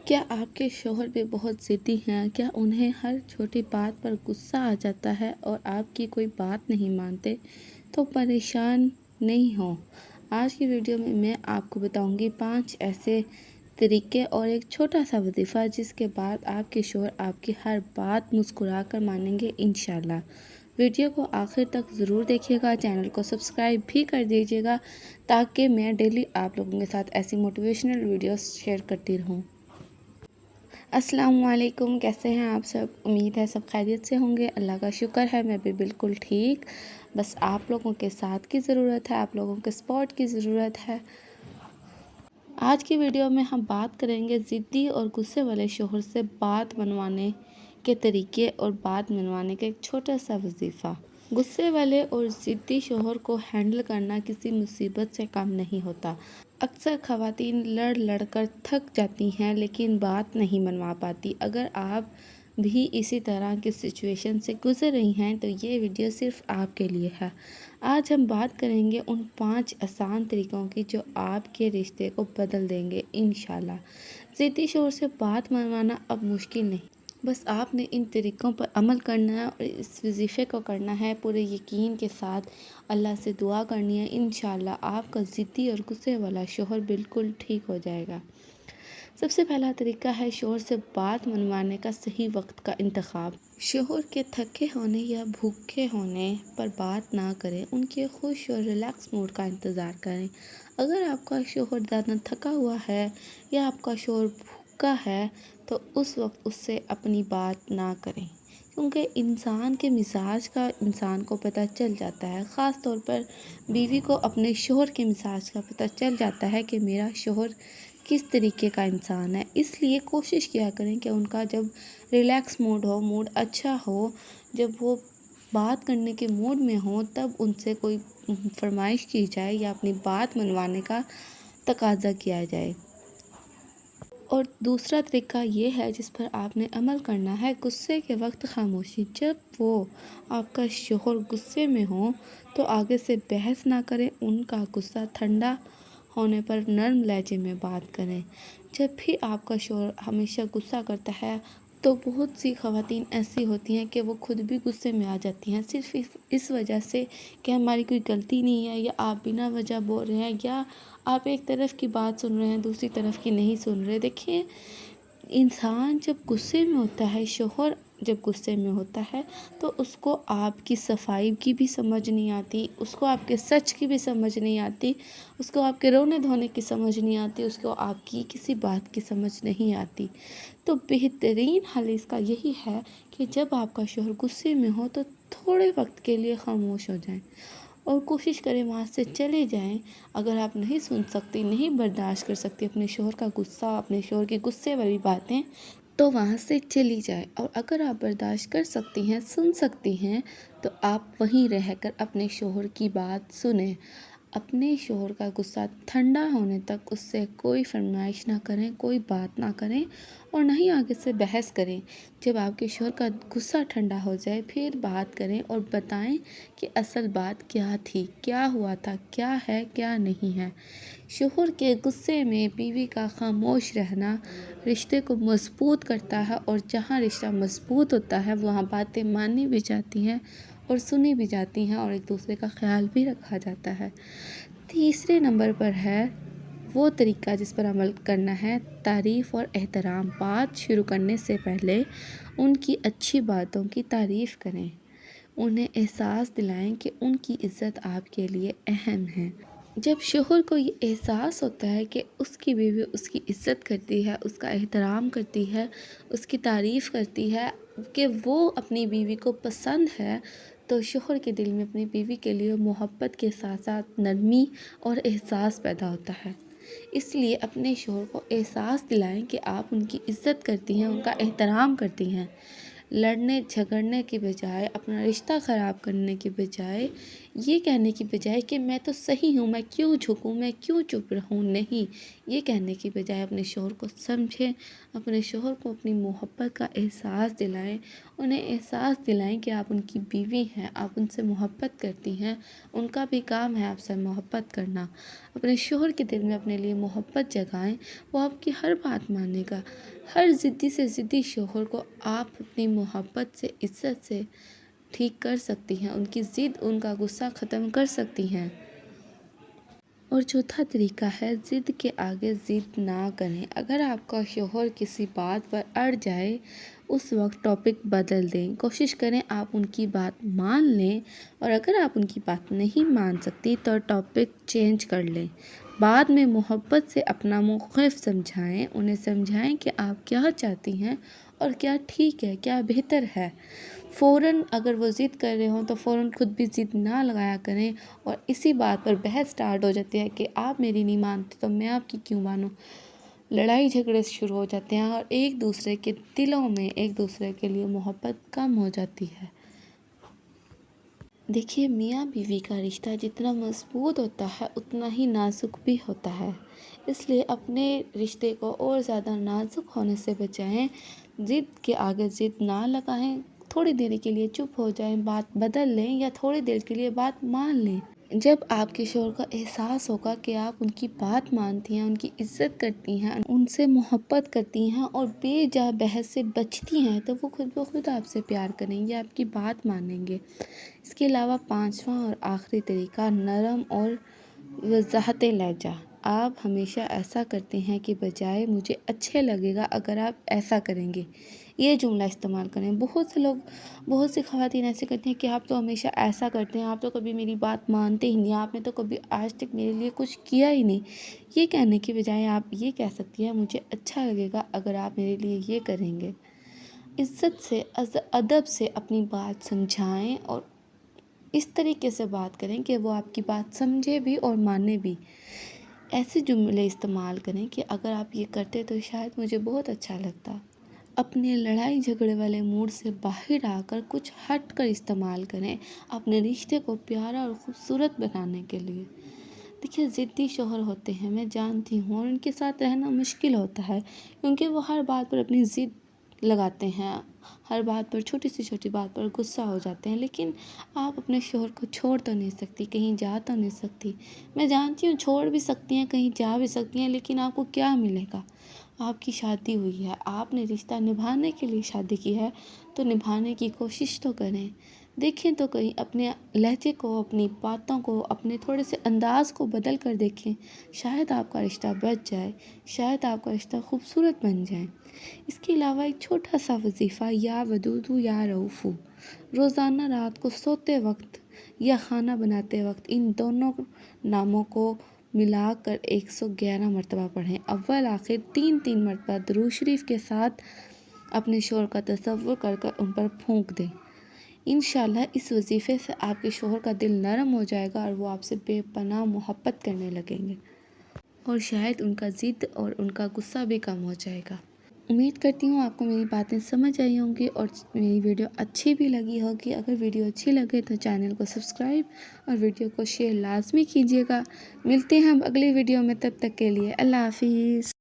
کیا آپ کے شوہر بھی بہت ضدی ہیں؟ کیا انہیں ہر چھوٹی بات پر غصہ آ جاتا ہے اور آپ کی کوئی بات نہیں مانتے؟ تو پریشان نہیں ہوں۔ آج کی ویڈیو میں میں آپ کو بتاؤں گی 5 ایسے طریقے اور ایک چھوٹا سا وظیفہ جس کے بعد آپ کے شوہر آپ کی ہر بات مسکرا کر مانیں گے انشاءاللہ۔ ویڈیو کو آخر تک ضرور دیکھیے گا، چینل کو سبسکرائب بھی کر دیجیے گا تاکہ میں ڈیلی آپ لوگوں کے ساتھ ایسی موٹیویشنل ویڈیوز شیئر کرتی رہوں۔ السلام علیکم، کیسے ہیں آپ سب؟ امید ہے سب خیریت سے ہوں گے۔ اللہ کا شکر ہے میں بھی بالکل ٹھیک، بس آپ لوگوں کے ساتھ کی ضرورت ہے، آپ لوگوں کے سپورٹ کی ضرورت ہے۔ آج کی ویڈیو میں ہم بات کریں گے ضدی اور غصے والے شوہر سے بات منوانے کے طریقے اور بات منوانے کا ایک چھوٹا سا وظیفہ۔ غصے والے اور ضدی شوہر کو ہینڈل کرنا کسی مصیبت سے کم نہیں ہوتا۔ اکثر خواتین لڑ لڑ کر تھک جاتی ہیں لیکن بات نہیں منوا پاتی۔ اگر آپ بھی اسی طرح کی سچویشن سے گزر رہی ہیں تو یہ ویڈیو صرف آپ کے لیے ہے۔ آج ہم بات کریں گے ان 5 آسان طریقوں کی جو آپ کے رشتے کو بدل دیں گے انشاءاللہ۔ ضدی شوہر سے بات منوانا اب مشکل نہیں، بس آپ نے ان طریقوں پر عمل کرنا ہے اور اس وظیفے کو کرنا ہے پورے یقین کے ساتھ۔ اللہ سے دعا کرنی ہے، انشاءاللہ آپ کا ضدی اور غصے والا شوہر بالکل ٹھیک ہو جائے گا۔ سب سے پہلا طریقہ ہے شوہر سے بات منوانے کا صحیح وقت کا انتخاب۔ شوہر کے تھکے ہونے یا بھوکے ہونے پر بات نہ کریں، ان کے خوش اور ریلیکس موڈ کا انتظار کریں۔ اگر آپ کا شوہر زیادہ تھکا ہوا ہے یا آپ کا شوہر بھوکا ہے تو اس وقت اس سے اپنی بات نہ کریں، کیونکہ انسان کے مزاج کا انسان کو پتہ چل جاتا ہے۔ خاص طور پر بیوی کو اپنے شوہر کے مزاج کا پتہ چل جاتا ہے کہ میرا شوہر کس طریقے کا انسان ہے، اس لیے کوشش کیا کریں کہ ان کا جب ریلیکس موڈ ہو، موڈ اچھا ہو، جب وہ بات کرنے کے موڈ میں ہوں تب ان سے کوئی فرمائش کی جائے یا اپنی بات منوانے کا تقاضا کیا جائے۔ اور دوسرا طریقہ یہ ہے جس پر آپ نے عمل کرنا ہے، غصے کے وقت خاموشی۔ جب وہ آپ کا شوہر غصے میں ہوں تو آگے سے بحث نہ کریں، ان کا غصہ ٹھنڈا ہونے پر نرم لہجے میں بات کریں۔ جب بھی آپ کا شوہر ہمیشہ غصہ کرتا ہے تو بہت سی خواتین ایسی ہوتی ہیں کہ وہ خود بھی غصے میں آ جاتی ہیں، صرف اس وجہ سے کہ ہماری کوئی غلطی نہیں ہے یا آپ بنا وجہ بول رہے ہیں یا آپ ایک طرف کی بات سن رہے ہیں دوسری طرف کی نہیں سن رہے۔ دیکھیں، انسان جب غصے میں ہوتا ہے، شوہر جب غصے میں ہوتا ہے تو اس کو آپ کی صفائی کی بھی سمجھ نہیں آتی، اس کو آپ کے سچ کی بھی سمجھ نہیں آتی، اس کو آپ کے رونے دھونے کی سمجھ نہیں آتی، اس کو آپ کی کسی بات کی سمجھ نہیں آتی۔ تو بہترین حل اس کا یہی ہے کہ جب آپ کا شوہر غصے میں ہو تو تھوڑے وقت کے لیے خاموش ہو جائیں اور کوشش کریں وہاں سے چلے جائیں۔ اگر آپ نہیں سن سکتی، نہیں برداشت کر سکتی اپنے شوہر کا غصہ، اپنے شوہر کی غصے والی باتیں، تو وہاں سے چلی جائیں۔ اور اگر آپ برداشت کر سکتی ہیں، سن سکتی ہیں، تو آپ وہیں رہ کر اپنے شوہر کی بات سنیں۔ اپنے شوہر کا غصہ ٹھنڈا ہونے تک اس سے کوئی فرمائش نہ کریں، کوئی بات نہ کریں اور نہ ہی آگے سے بحث کریں۔ جب آپ کے شوہر کا غصہ ٹھنڈا ہو جائے پھر بات کریں اور بتائیں کہ اصل بات کیا تھی، کیا ہوا تھا، کیا ہے، کیا نہیں ہے۔ شوہر کے غصے میں بیوی کا خاموش رہنا رشتے کو مضبوط کرتا ہے، اور جہاں رشتہ مضبوط ہوتا ہے وہاں باتیں مانی بھی جاتی ہیں اور سنی بھی جاتی ہیں اور ایک دوسرے کا خیال بھی رکھا جاتا ہے۔ تیسرے نمبر پر ہے وہ طریقہ جس پر عمل کرنا ہے، تعریف اور احترام۔ بات شروع کرنے سے پہلے ان کی اچھی باتوں کی تعریف کریں، انہیں احساس دلائیں کہ ان کی عزت آپ کے لیے اہم ہے۔ جب شوہر کو یہ احساس ہوتا ہے کہ اس کی بیوی اس کی عزت کرتی ہے، اس کا احترام کرتی ہے، اس کی تعریف کرتی ہے، کہ وہ اپنی بیوی کو پسند ہے، تو شوہر کے دل میں اپنی بیوی کے لیے محبت کے ساتھ ساتھ نرمی اور احساس پیدا ہوتا ہے۔ اس لیے اپنے شوہر کو احساس دلائیں کہ آپ ان کی عزت کرتی ہیں، ان کا احترام کرتی ہیں۔ لڑنے جھگڑنے کے بجائے، اپنا رشتہ خراب کرنے کے بجائے یہ کہنے کی بجائے کہ میں تو صحیح ہوں، میں کیوں جھکوں، میں کیوں چپ رہوں، نہیں، یہ کہنے کی بجائے اپنے شوہر کو سمجھیں، اپنے شوہر کو اپنی محبت کا احساس دلائیں، انہیں احساس دلائیں کہ آپ ان کی بیوی ہیں، آپ ان سے محبت کرتی ہیں، ان کا بھی کام ہے آپ سے محبت کرنا۔ اپنے شوہر کے دل میں اپنے لیے محبت جگائیں، وہ آپ کی ہر بات مانے گا۔ ہر ضدی سے ضدی شوہر کو آپ اپنی محبت سے، عزت سے ٹھیک کر سکتی ہیں، ان کی ضد، ان کا غصہ ختم کر سکتی ہیں۔ اور چوتھا طریقہ ہے، ضد کے آگے ضد نہ کریں۔ اگر آپ کا شوہر کسی بات پر اڑ جائے، اس وقت ٹاپک بدل دیں، کوشش کریں آپ ان کی بات مان لیں، اور اگر آپ ان کی بات نہیں مان سکتی تو ٹاپک چینج کر لیں۔ بعد میں محبت سے اپنا موقف سمجھائیں، انہیں سمجھائیں کہ آپ کیا چاہتی ہیں اور کیا ٹھیک ہے، کیا بہتر ہے۔ فوراً اگر وہ ضد کر رہے ہوں تو فوراً خود بھی ضد نہ لگایا کریں، اور اسی بات پر بحث سٹارٹ ہو جاتی ہے کہ آپ میری نہیں مانتے تو میں آپ کی کیوں مانوں۔ لڑائی جھگڑے شروع ہو جاتے ہیں اور ایک دوسرے کے دلوں میں ایک دوسرے کے لیے محبت کم ہو جاتی ہے۔ دیکھیے، میاں بیوی کا رشتہ جتنا مضبوط ہوتا ہے اتنا ہی نازک بھی ہوتا ہے، اس لیے اپنے رشتے کو اور زیادہ نازک ہونے سے بچائیں۔ ضد کے آگے ضد نہ لگائیں، تھوڑی دیر کے لیے چپ ہو جائیں، بات بدل لیں یا تھوڑی دیر کے لیے بات مان لیں۔ جب آپ کے شوہر کو احساس ہوگا کہ آپ ان کی بات مانتی ہیں، ان کی عزت کرتی ہیں، ان سے محبت کرتی ہیں اور بے جا بحث سے بچتی ہیں، تو وہ خود بخود آپ سے پیار کریں گے، آپ کی بات مانیں گے۔ اس کے علاوہ پانچواں اور آخری طریقہ، نرم اور وضاحت لہجہ۔ آپ ہمیشہ ایسا کرتے ہیں کہ بجائے مجھے اچھے لگے گا اگر آپ ایسا کریں گے، یہ جملہ استعمال کریں۔ بہت سی خواتین ایسے کرتی ہیں کہ آپ تو ہمیشہ ایسا کرتے ہیں، آپ تو کبھی میری بات مانتے ہی نہیں، آپ نے تو کبھی آج تک میرے لیے کچھ کیا ہی نہیں۔ یہ کہنے کی بجائے آپ یہ کہہ سکتی ہیں، مجھے اچھا لگے گا اگر آپ میرے لیے یہ کریں گے۔ عزت سے، ادب سے اپنی بات سمجھائیں اور اس طریقے سے بات کریں کہ وہ آپ کی بات سمجھے بھی اور مانے بھی۔ ایسے جملے استعمال کریں کہ اگر آپ یہ کرتے تو شاید مجھے بہت اچھا لگتا۔ اپنے لڑائی جھگڑے والے موڈ سے باہر آ کر کچھ ہٹ کر استعمال کریں، اپنے رشتے کو پیارا اور خوبصورت بنانے کے لیے۔ دیکھیے، ضدی شوہر ہوتے ہیں، میں جانتی ہوں، اور ان کے ساتھ رہنا مشکل ہوتا ہے کیونکہ وہ ہر بات پر اپنی ضد لگاتے ہیں، ہر بات پر، چھوٹی سے چھوٹی بات پر غصہ ہو جاتے ہیں، لیکن آپ اپنے شوہر کو چھوڑ تو نہیں سکتی، کہیں جا تو نہیں سکتی۔ میں جانتی ہوں چھوڑ بھی سکتی ہیں، کہیں جا بھی سکتی ہیں، لیکن آپ کو کیا ملے گا؟ آپ کی شادی ہوئی ہے، آپ نے رشتہ نبھانے کے لیے شادی کی ہے، تو نبھانے کی کوشش تو کریں۔ دیکھیں تو کہیں اپنے لہجے کو، اپنی باتوں کو، اپنے تھوڑے سے انداز کو بدل کر دیکھیں، شاید آپ کا رشتہ بچ جائے، شاید آپ کا رشتہ خوبصورت بن جائے۔ اس کے علاوہ ایک چھوٹا سا وظیفہ، یا ودودو یا رؤوفو، روزانہ رات کو سوتے وقت یا کھانا بناتے وقت ان دونوں ناموں کو ملا کر 111 مرتبہ پڑھیں۔ اول آخر 3 مرتبہ درود شریف کے ساتھ اپنے شوہر کا تصور کر کر ان پر پھونک دیں۔ انشاءاللہ اس وظیفے سے آپ کے شوہر کا دل نرم ہو جائے گا اور وہ آپ سے بے پناہ محبت کرنے لگیں گے، اور شاید ان کا ضد اور ان کا غصہ بھی کم ہو جائے گا۔ امید کرتی ہوں آپ کو میری باتیں سمجھ آئی ہوں گی اور میری ویڈیو اچھی بھی لگی ہوگی۔ اگر ویڈیو اچھی لگے تو چینل کو سبسکرائب اور ویڈیو کو شیئر لازمی کیجیے گا۔ ملتے ہیں ہم اگلی ویڈیو میں، تب تک کے لیے اللہ حافظ۔